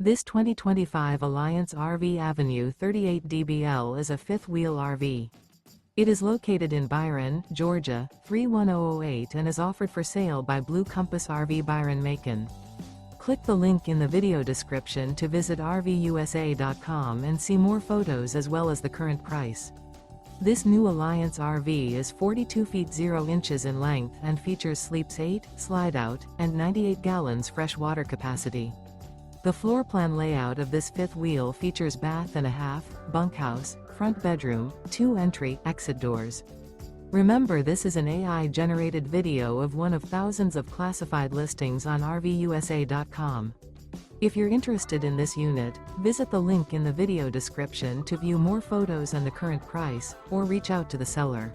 This 2025 Alliance RV Avenue 38 DBL is a fifth-wheel RV. It is located in Byron, Georgia, 31008 and is offered for sale by Blue Compass RV Byron-Macon. Click the link in the video description to visit RVUSA.com and see more photos as well as the current price. This new Alliance RV is 42 feet 0 inches in length and features sleeps 8, slide-out, and 98 gallons fresh water capacity. The floor plan layout of this fifth wheel features bath and a half, bunkhouse, front bedroom, 2 entry/exit doors. Remember, this is an AI-generated video of one of thousands of classified listings on RVUSA.com. If you're interested in this unit, visit the link in the video description to view more photos and the current price, or reach out to the seller.